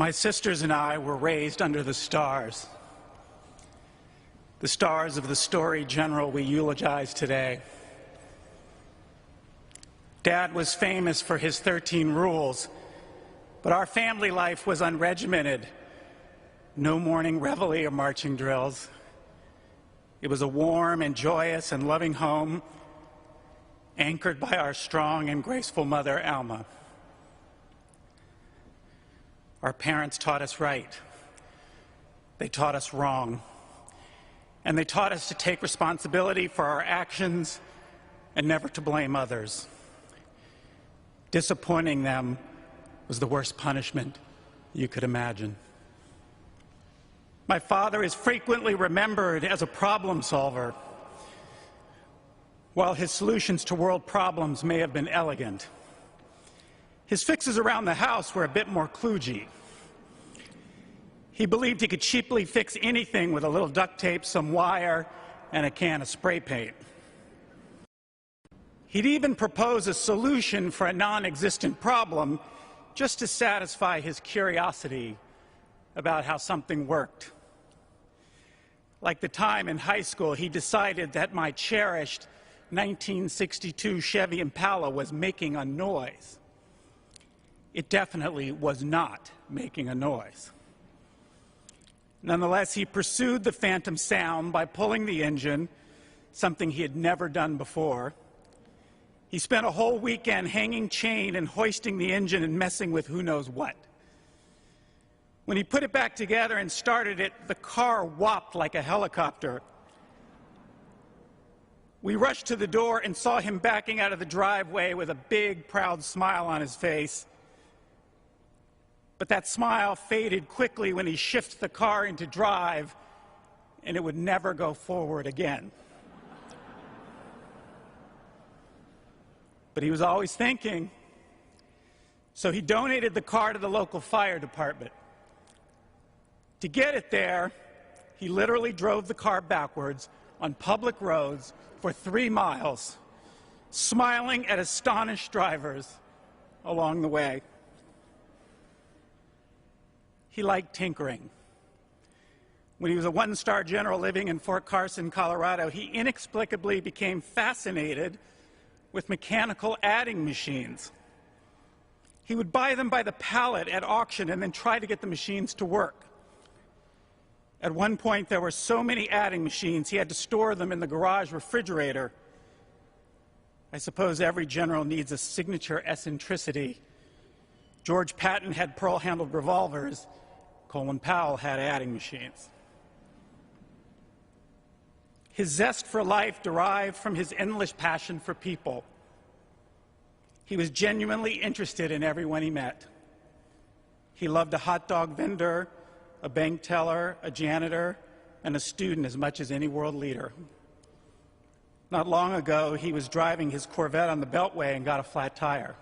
My sisters and I were raised under the stars of the storied general we eulogize today. Dad was famous for his 13 rules, but our family life was unregimented. No morning reveille or marching drills. It was a warm and joyous and loving home, anchored by our strong and graceful mother, Alma. Our parents taught us right. They taught us wrong. And they taught us to take responsibility for our actions and never to blame others. Disappointing them was the worst punishment you could imagine. My father is frequently remembered as a problem solver, while his solutions to world problems may have been elegant. His fixes around the house were a bit more kludgy. He believed he could cheaply fix anything with a little duct tape, some wire, and a can of spray paint. He'd even propose a solution for a non-existent problem just to satisfy his curiosity about how something worked. Like the time in high school he decided that my cherished 1962 Chevy Impala was making a noise. It definitely was not making a noise. Nonetheless, he pursued the phantom sound by pulling the engine, something he had never done before. He spent a whole weekend hanging chain and hoisting the engine and messing with who knows what. When he put it back together and started it, the car whopped like a helicopter. We rushed to the door and saw him backing out of the driveway with a big, proud smile on his face. But that smile faded quickly when he shifted the car into drive, and it would never go forward again. But he was always thinking, so he donated the car to the local fire department. To get it there, he literally drove the car backwards on public roads for 3 miles, smiling at astonished drivers along the way. He liked tinkering. When he was a one-star general living in Fort Carson, Colorado, he inexplicably became fascinated with mechanical adding machines. He would buy them by the pallet at auction and then try to get the machines to work. At one point, there were so many adding machines, he had to store them in the garage refrigerator. I suppose every general needs a signature eccentricity. George Patton had pearl-handled revolvers. Colin Powell had adding machines. His zest for life derived from his endless passion for people. He was genuinely interested in everyone he met. He loved a hot dog vendor, a bank teller, a janitor, and a student as much as any world leader. Not long ago, he was driving his Corvette on the Beltway and got a flat tire.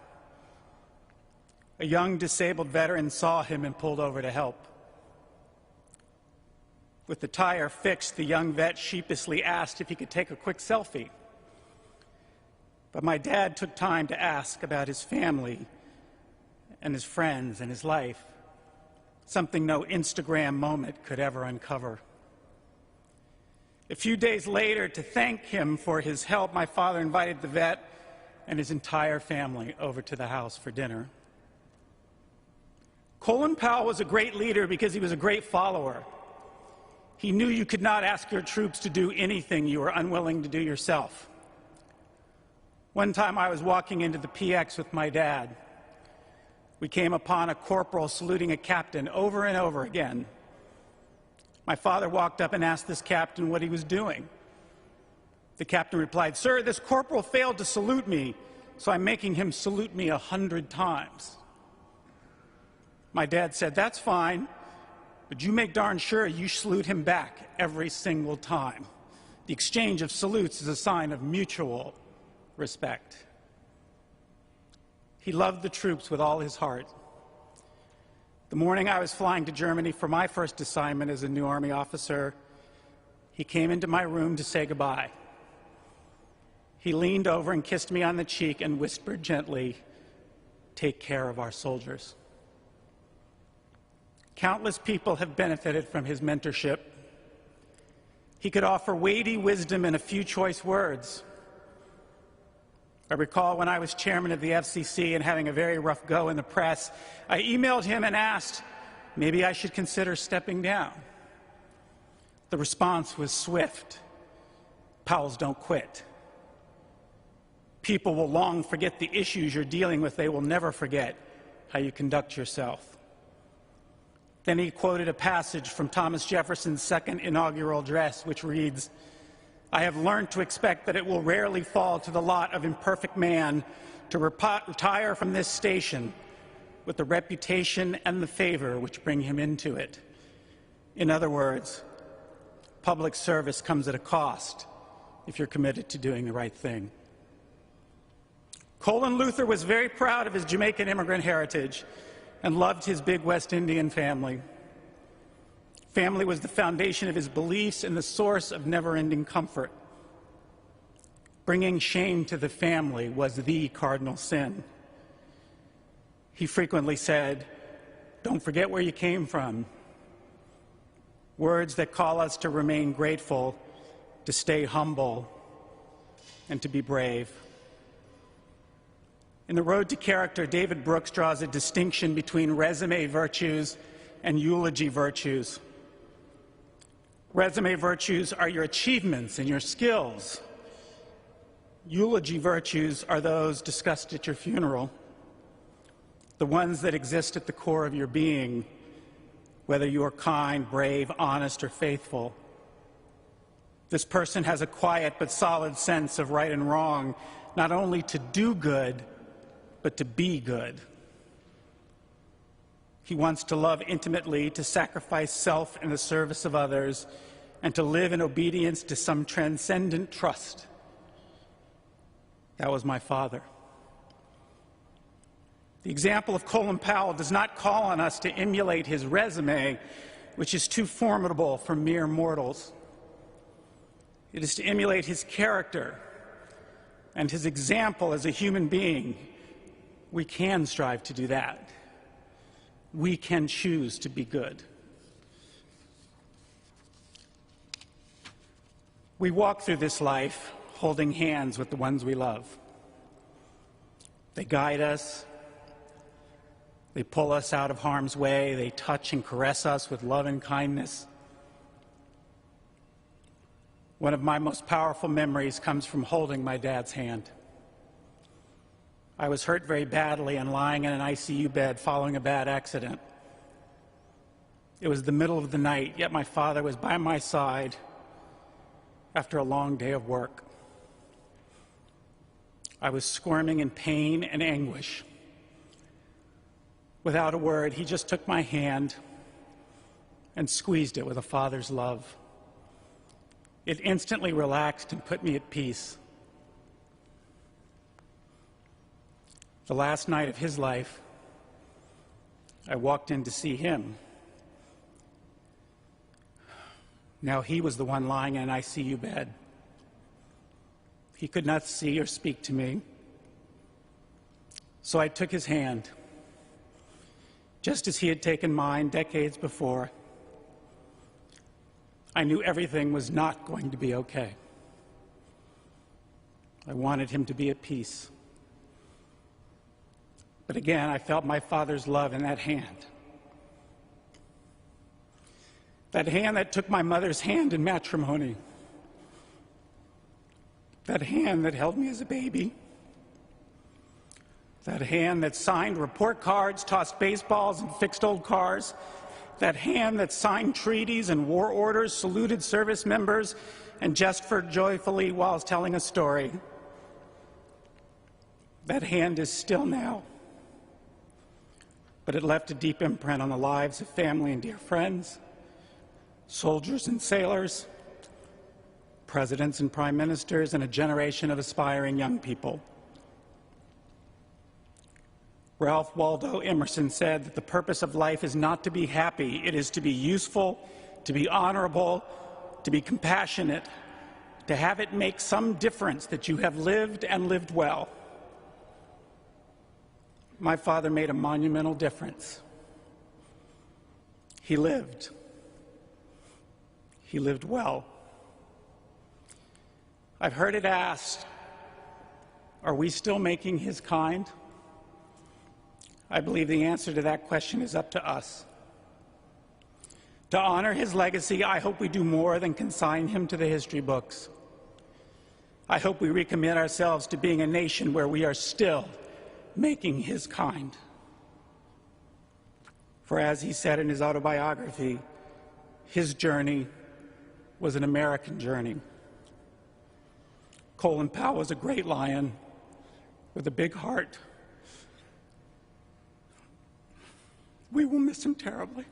A young disabled veteran saw him and pulled over to help. With the tire fixed, the young vet sheepishly asked if he could take a quick selfie. But my dad took time to ask about his family and his friends and his life, something no Instagram moment could ever uncover. A few days later, to thank him for his help, my father invited the vet and his entire family over to the house for dinner. Colin Powell was a great leader because he was a great follower. He knew you could not ask your troops to do anything you were unwilling to do yourself. One time I was walking into the PX with my dad. We came upon a corporal saluting a captain over and over again. My father walked up and asked this captain what he was doing. The captain replied, "Sir, this corporal failed to salute me, so I'm making him salute me 100 times. My dad said, "That's fine, but you make darn sure you salute him back every single time. The exchange of salutes is a sign of mutual respect." He loved the troops with all his heart. The morning I was flying to Germany for my first assignment as a new Army officer, he came into my room to say goodbye. He leaned over and kissed me on the cheek and whispered gently, "Take care of our soldiers." Countless people have benefited from his mentorship. He could offer weighty wisdom in a few choice words. I recall when I was chairman of the FCC and having a very rough go in the press, I emailed him and asked, maybe I should consider stepping down. The response was swift. Powells don't quit. People will long forget the issues you're dealing with. They will never forget how you conduct yourself. Then he quoted a passage from Thomas Jefferson's second inaugural address, which reads, I have learned to expect that it will rarely fall to the lot of imperfect man to retire from this station with the reputation and the favor which bring him into it. In other words, public service comes at a cost if you're committed to doing the right thing. Colin Luther was very proud of his Jamaican immigrant heritage and loved his big West Indian family. Family was the foundation of his beliefs and the source of never-ending comfort. Bringing shame to the family was the cardinal sin. He frequently said, don't forget where you came from. Words that call us to remain grateful, to stay humble, and to be brave. In The Road to Character, David Brooks draws a distinction between resume virtues and eulogy virtues. Resume virtues are your achievements and your skills. Eulogy virtues are those discussed at your funeral, the ones that exist at the core of your being, whether you are kind, brave, honest, or faithful. This person has a quiet but solid sense of right and wrong, not only to do good, but to be good. He wants to love intimately, to sacrifice self in the service of others, and to live in obedience to some transcendent trust. That was my father. The example of Colin Powell does not call on us to emulate his resume, which is too formidable for mere mortals. It is to emulate his character and his example as a human being. We can strive to do that. We can choose to be good. We walk through this life holding hands with the ones we love. They guide us. They pull us out of harm's way. They touch and caress us with love and kindness. One of my most powerful memories comes from holding my dad's hand. I was hurt very badly and lying in an ICU bed following a bad accident. It was the middle of the night, yet my father was by my side after a long day of work. I was squirming in pain and anguish. Without a word, he just took my hand and squeezed it with a father's love. It instantly relaxed and put me at peace. The last night of his life, I walked in to see him. Now he was the one lying in an ICU bed. He could not see or speak to me. So I took his hand, just as he had taken mine decades before. I knew everything was not going to be okay. I wanted him to be at peace. But again, I felt my father's love in that hand. That hand that took my mother's hand in matrimony. That hand that held me as a baby. That hand that signed report cards, tossed baseballs, and fixed old cars. That hand that signed treaties and war orders, saluted service members, and gestured joyfully while telling a story. That hand is still now. But it left a deep imprint on the lives of family and dear friends, soldiers and sailors, presidents and prime ministers, and a generation of aspiring young people. Ralph Waldo Emerson said that the purpose of life is not to be happy, it is to be useful, to be honorable, to be compassionate, to have it make some difference that you have lived and lived well. My father made a monumental difference. He lived. He lived well. I've heard it asked, are we still making his kind? I believe the answer to that question is up to us. To honor his legacy, I hope we do more than consign him to the history books. I hope we recommit ourselves to being a nation where we are still making his kind. For as he said in his autobiography, his journey was an American journey. Colin Powell was a great lion with a big heart. We will miss him terribly.